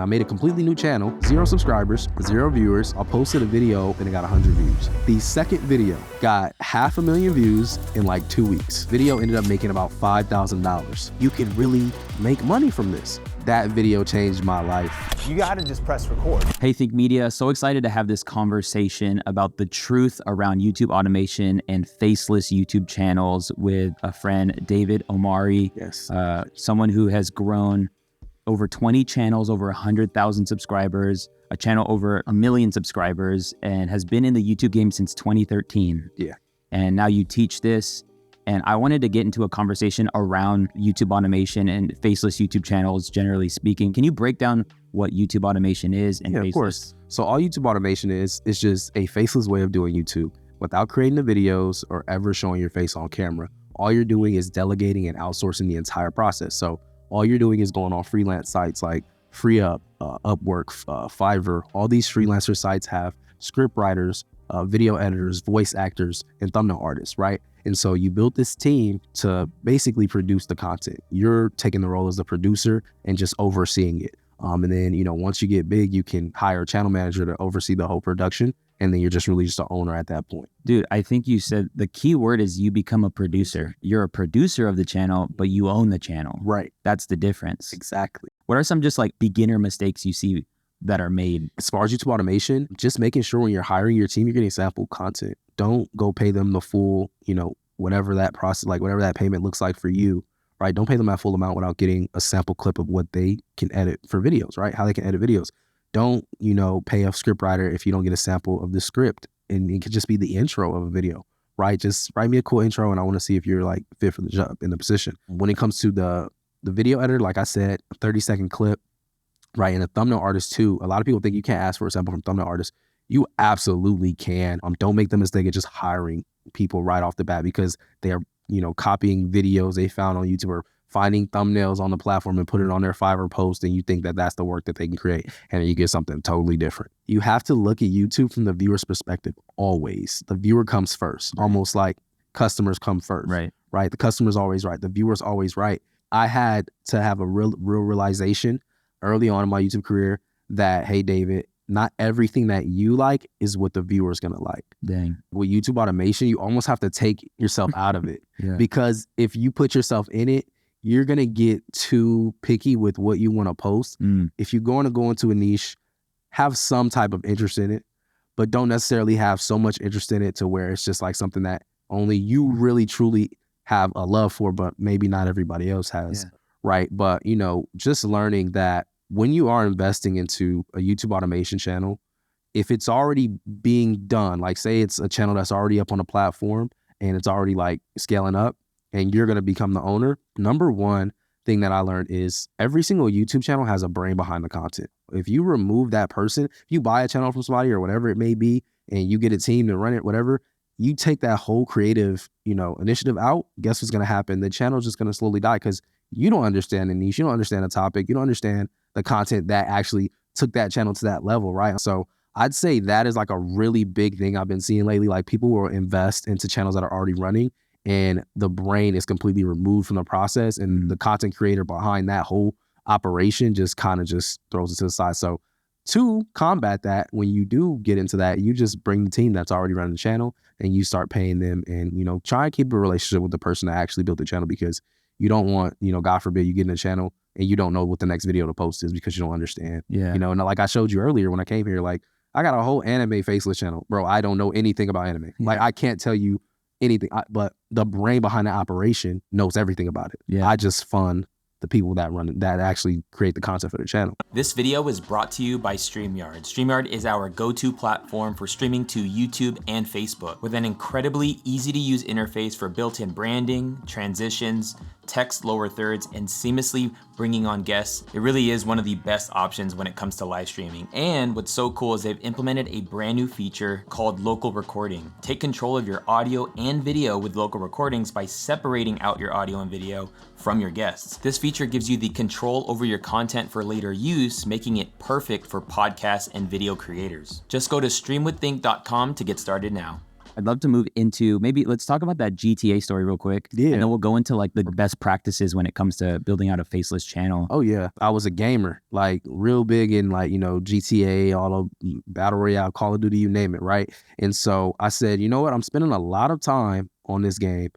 I made a completely new channel, 0 subscribers, 0 viewers. I posted a video and it got 100 views. The second video got 500,000 views in like 2 weeks. Video ended up making about $5,000. You can really make money from this. That video changed my life. You gotta just press record. Hey, Think Media, so excited to have this conversation about the truth around YouTube automation and faceless YouTube channels with a friend, David Omari. Yes. Someone who has grown over 20 channels, over 100,000 subscribers, a channel over 1 million subscribers, and has been in the YouTube game since 2013. Yeah. And now you teach this. And I wanted to get into a conversation around YouTube automation and faceless YouTube channels, generally speaking. Can you break down what YouTube automation is and Yeah, faceless? of course. So all YouTube automation is just a faceless way of doing YouTube without creating the videos or ever showing your face on camera. All you're doing is delegating and outsourcing the entire process. So all you're doing is going on freelance sites like FreeUp, Upwork, Fiverr. All these freelancer sites have script writers, video editors, voice actors, and thumbnail artists, right? And so you built this team to basically produce the content. You're taking the role as the producer and just overseeing it. And then, once you get big, you can hire a channel manager to oversee the whole production. And then you're just really just the owner at that point. Dude, I think you said the key word is you become a producer. You're a producer of the channel, but you own the channel. Right. That's the difference. Exactly. What are some just like beginner mistakes you see that are made? As far as YouTube automation, just making sure when you're hiring your team, you're getting sample content. Don't go pay them the full, whatever that process, like whatever that payment looks like for you, right? Don't pay them that full amount without getting a sample clip of what they can edit for videos, right? How they can edit videos. Don't, pay a script writer if you don't get a sample of the script, and it could just be the intro of a video, right? Just write me a cool intro and I want to see if you're like fit for the job in the position. When it comes to the video editor, like I said, a 30-second clip, right? And a thumbnail artist too. A lot of people think you can't ask for a sample from thumbnail artists. You absolutely can. Don't make the mistake of just hiring people right off the bat because they are, copying videos they found on YouTube or finding thumbnails on the platform and put it on their Fiverr post, and you think that that's the work that they can create, and then you get something totally different. You have to look at YouTube from the viewer's perspective always. The viewer comes first, almost like customers come first, right? The customer's always right. The viewer's always right. I had to have a real realization early on in my YouTube career that, hey, David, not everything that you like is what the viewer is going to like. Dang. With YouTube automation, you almost have to take yourself out of it because if you put yourself in it, you're going to get too picky with what you want to post. If you're going to go into a niche, have some type of interest in it, but don't necessarily have so much interest in it to where it's just like something that only you really truly have a love for, but maybe not everybody else has, right? But, just learning that when you are investing into a YouTube automation channel, if it's already being done, like say it's a channel that's already up on a platform and it's already like scaling up, and you're going to become the owner, number one thing that I learned is every single YouTube channel has a brain behind the content. If you remove that person, if you buy a channel from somebody or whatever it may be, and you get a team to run it, whatever, you take that whole creative, initiative out, guess what's going to happen? The channel's just going to slowly die because you don't understand the niche. You don't understand the topic. You don't understand the content that actually took that channel to that level, right? So I'd say that is like a really big thing I've been seeing lately. Like people will invest into channels that are already running, and the brain is completely removed from the process, and the content creator behind that whole operation just kind of just throws it to the side. So to combat that, when you do get into that, you just bring the team that's already running the channel and you start paying them, and try and keep a relationship with the person that actually built the channel, because you don't want, God forbid, you get in a channel and you don't know what the next video to post is because you don't understand. And like I showed you earlier when I came here, like I got a whole anime faceless channel, bro. I don't know anything about anime. Like I can't tell you anything, but the brain behind the operation knows everything about it. I just fund the people that run it, that actually create the content for the channel. This video is brought to you by StreamYard. StreamYard is our go-to platform for streaming to YouTube and Facebook, with an incredibly easy to use interface for built-in branding, transitions, text lower thirds, and seamlessly bringing on guests. It really is one of the best options when it comes to live streaming. And what's so cool is they've implemented a brand new feature called local recording. Take control of your audio and video with local recordings by separating out your audio and video from your guests. This feature gives you the control over your content for later use, making it perfect for podcasts and video creators. Just go to streamwiththink.com to get started now. I'd love to move into maybe let's talk about that GTA story real quick. Yeah. And then we'll go into like the best practices when it comes to building out a Faceless channel. Oh yeah. I was a gamer, like real big in like, GTA, all of Battle Royale, Call of Duty, you name it, right? And so I said, you know what? I'm spending a lot of time on this game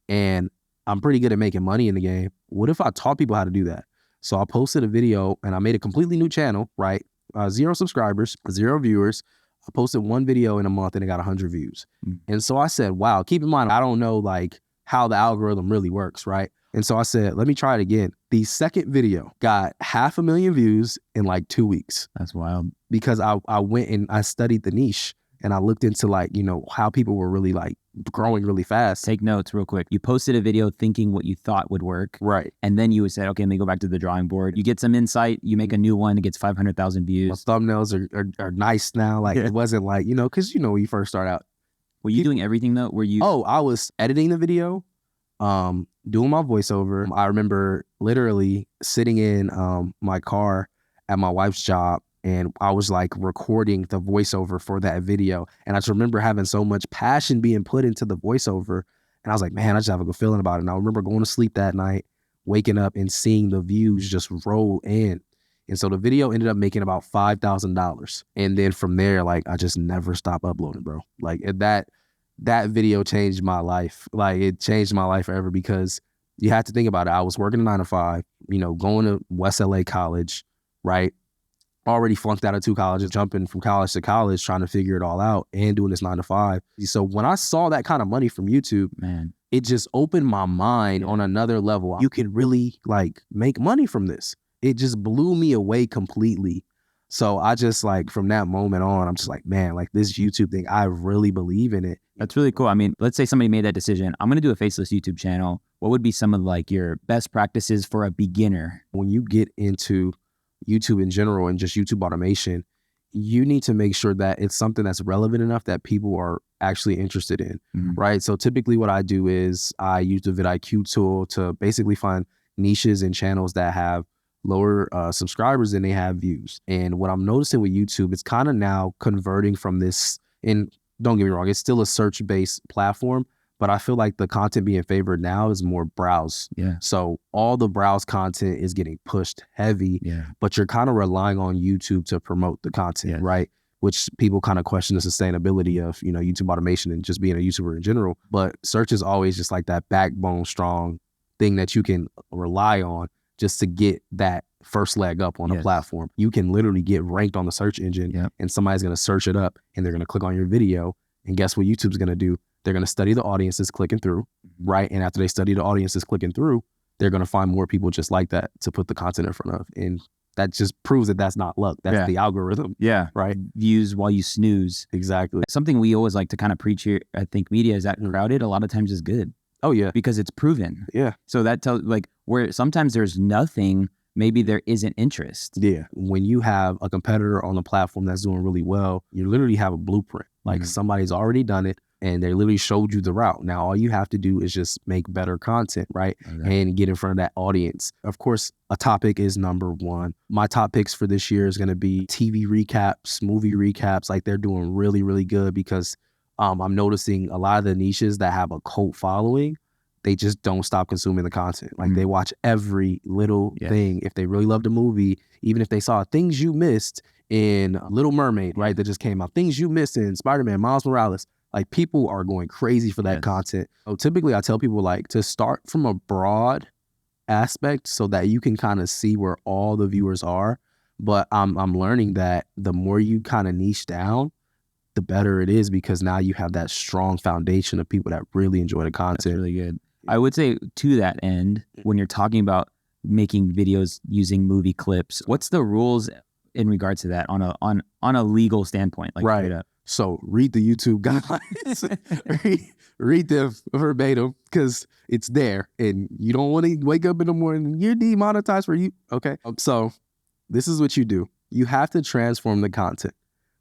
and I'm pretty good at making money in the game. What if I taught people how to do that? So I posted a video and I made a completely new channel, right? 0 subscribers, 0 viewers. I posted 1 video in a month and it got 100 views. And so I said, wow, keep in mind, I don't know like how the algorithm really works, right? And so I said, let me try it again. The second video got 500,000 views in like 2 weeks. That's wild. Because I went and I studied the niche and I looked into like, how people were really like growing really fast. Take notes real quick. You posted a video thinking what you thought would work. Right. And then you said, okay, let me go back to the drawing board. You get some insight. You make a new one. It gets 500,000 views. My thumbnails are nice now. Like it wasn't like, because when you first start out. Were you doing everything though? Were you? Oh, I was editing the video, doing my voiceover. I remember literally sitting in my car at my wife's job and I was like recording the voiceover for that video. And I just remember having so much passion being put into the voiceover. And I was like, man, I just have a good feeling about it. And I remember going to sleep that night, waking up and seeing the views just roll in. And so the video ended up making about $5,000. And then from there, like I just never stopped uploading, bro. Like that video changed my life. Like it changed my life forever because you have to think about it. I was working a 9 to 5, going to West LA college, right? Already flunked out of 2 colleges, jumping from college to college, trying to figure it all out and doing this 9 to 5. So when I saw that kind of money from YouTube, man, it just opened my mind on another level. You can really like make money from this. It just blew me away completely. So I just like from that moment on, I'm just like, man, like this YouTube thing, I really believe in it. That's really cool. I mean, let's say somebody made that decision. I'm going to do a Faceless YouTube channel. What would be some of like your best practices for a beginner? When you get into YouTube in general and just YouTube automation, you need to make sure that it's something that's relevant enough that people are actually interested in, right? So typically what I do is I use the vidIQ tool to basically find niches and channels that have lower subscribers than they have views. And what I'm noticing with YouTube, it's kind of now converting from this, and don't get me wrong, it's still a search-based platform, but I feel like the content being favored now is more browse. Yeah. So all the browse content is getting pushed heavy, but you're kind of relying on YouTube to promote the content, right? Which people kind of question the sustainability of, YouTube automation and just being a YouTuber in general. But search is always just like that backbone strong thing that you can rely on just to get that first leg up on a platform. You can literally get ranked on the search engine and somebody's going to search it up and they're going to click on your video. And guess what YouTube's going to do? They're going to study the audiences clicking through, right? And after they study the audiences clicking through, they're going to find more people just like that to put the content in front of. And that just proves that that's not luck. That's the algorithm. Yeah. Right. Views while you snooze. Exactly. Something we always like to kind of preach here, I think media is that crowded a lot of times is good. Oh yeah. Because it's proven. Yeah. So that tells like where sometimes there's nothing, maybe there isn't interest. Yeah. When you have a competitor on the platform that's doing really well, you literally have a blueprint. Like somebody's already done it and they literally showed you the route. Now, all you have to do is just make better content, right? And get in front of that audience. Of course, a topic is number one. My top picks for this year is going to be TV recaps, movie recaps. Like they're doing really, really good because I'm noticing a lot of the niches that have a cult following, they just don't stop consuming the content. Like they watch every little thing. If they really loved a movie, even if they saw things you missed in Little Mermaid, right, that just came out, things you missed in Spider-Man, Miles Morales, like people are going crazy for that content. So typically I tell people like to start from a broad aspect so that you can kind of see where all the viewers are. But I'm learning that the more you kind of niche down, the better it is because now you have that strong foundation of people that really enjoy the content. That's really good. I would say to that end, when you're talking about making videos using movie clips, what's the rules in regards to that on a legal standpoint? Like right. So read the YouTube guidelines, read them verbatim because it's there and you don't want to wake up in the morning and you're demonetized for you. Okay. So this is what you do. You have to transform the content.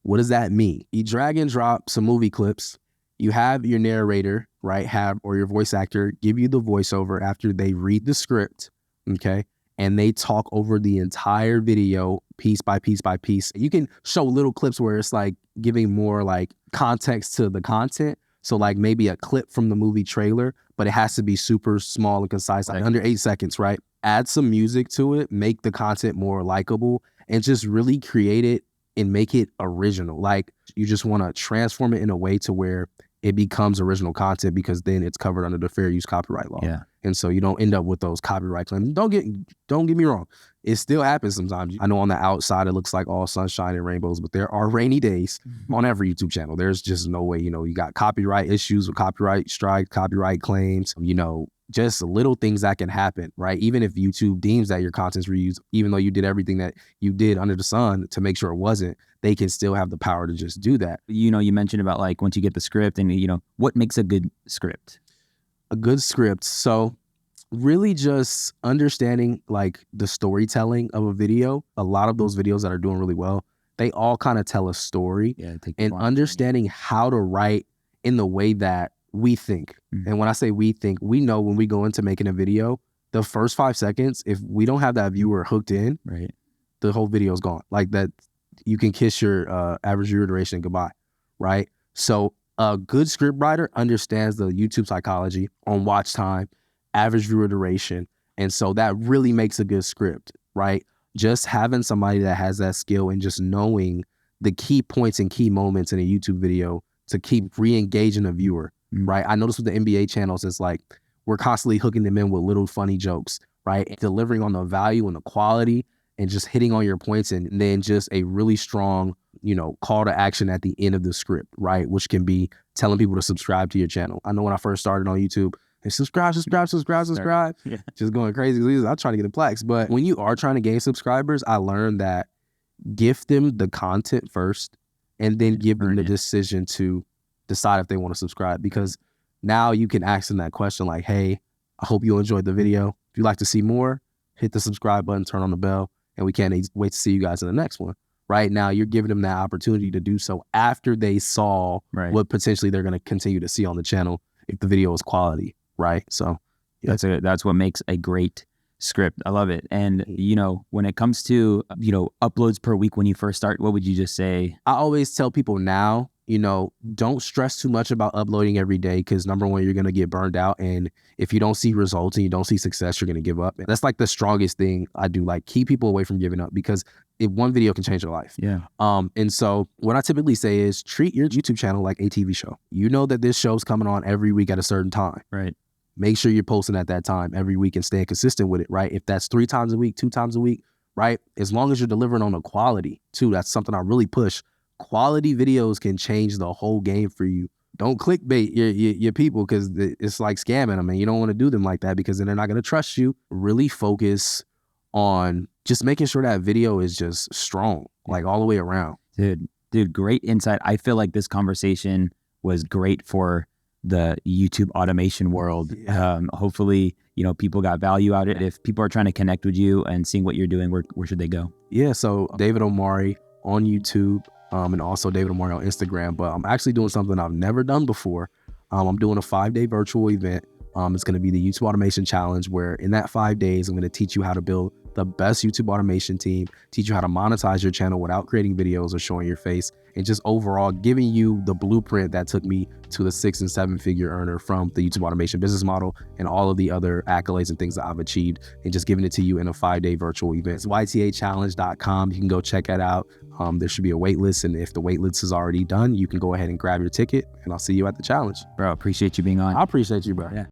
What does that mean? You drag and drop some movie clips. You have your narrator, right, or your voice actor give you the voiceover after they read the script, okay? And they talk over the entire video piece by piece by piece. You can show little clips where it's like giving more like context to the content. So like maybe a clip from the movie trailer, but it has to be super small and concise, like under 8 seconds, right? Add some music to it, make the content more likable, and just really create it and make it original. Like you just want to transform it in a way to where it becomes original content, because then it's covered under the fair use copyright law. Yeah. And so you don't end up with those copyright claims. Don't get me wrong. It still happens sometimes. I know on the outside it looks like all sunshine and rainbows, but there are rainy days on every YouTube channel. There's just no way, you got copyright issues with copyright strike, copyright claims, just little things that can happen, right? Even if YouTube deems that your content's reused, even though you did everything that you did under the sun to make sure it wasn't, they can still have the power to just do that. You mentioned about like once you get the script and, what makes a good script? A good script. So really just understanding like the storytelling of a video. A lot of those videos that are doing really well, they all kind of tell a story, and understanding how to write in the way that we think. And when I say we think, we know when we go into making a video, the first 5 seconds, if we don't have that viewer hooked in, right, the whole video is gone. Like that, you can kiss your average viewer duration goodbye, right? So a good script writer understands the YouTube psychology on watch time, average viewer duration. And so that really makes a good script, right? Just having somebody that has that skill and just knowing the key points and key moments in a YouTube video to keep re-engaging the viewer, right? I noticed with the NBA channels, it's like we're constantly hooking them in with little funny jokes, right? Delivering on the value and the quality and just hitting on your points, and then just a really strong, call to action at the end of the script, right? Which can be telling people to subscribe to your channel. I know when I first started on YouTube, and subscribe, just going crazy. I'm trying to get the plaques. But when you are trying to gain subscribers, I learned that gift them the content first and then give them the decision to decide if they want to subscribe, because now you can ask them that question like, hey, I hope you enjoyed the video. If you'd like to see more, hit the subscribe button, turn on the bell, and we can't wait to see you guys in the next one. Right now, you're giving them that opportunity to do so after they saw what potentially they're going to continue to see on the channel if the video is quality, right? So that's what makes a great script. I love it. And, when it comes to, uploads per week when you first start, what would you just say? I always tell people now, don't stress too much about uploading every day, because number one, you're going to get burned out. And if you don't see results and you don't see success, you're going to give up. And that's like the strongest thing I do, like keep people away from giving up, because if one video can change your life. Yeah. And so what I typically say is treat your YouTube channel like a TV show. You know that this show's coming on every week at a certain time. Right. Make sure you're posting at that time every week and staying consistent with it, right? If that's 3 times a week, 2 times a week, right? As long as you're delivering on the quality too, that's something I really push. Quality videos can change the whole game for you. Don't clickbait your people, because it's like scamming them, and you don't want to do them like that, because then they're not going to trust you. Really focus on just making sure that video is just strong, like all the way around. Dude, great insight. I feel like this conversation was great for the YouTube automation world. Hopefully, people got value out of it. If people are trying to connect with you and seeing what you're doing, where should they go? Yeah, so David Omari on YouTube, and also David Omari on Instagram. But I'm actually doing something I've never done before. I'm doing a 5-day virtual event. It's going to be the YouTube Automation Challenge, where in that 5 days, I'm going to teach you how to build the best YouTube automation team, teach you how to monetize your channel without creating videos or showing your face, and just overall giving you the blueprint that took me to the 6- and 7-figure earner from the YouTube automation business model and all of the other accolades and things that I've achieved, and just giving it to you in a 5-day virtual event. It's ytachallenge.com. You can go check that out. There should be a wait list, and if the wait list is already done, you can go ahead and grab your ticket, and I'll see you at the challenge. Bro, appreciate you being on. I appreciate you, bro. Yeah.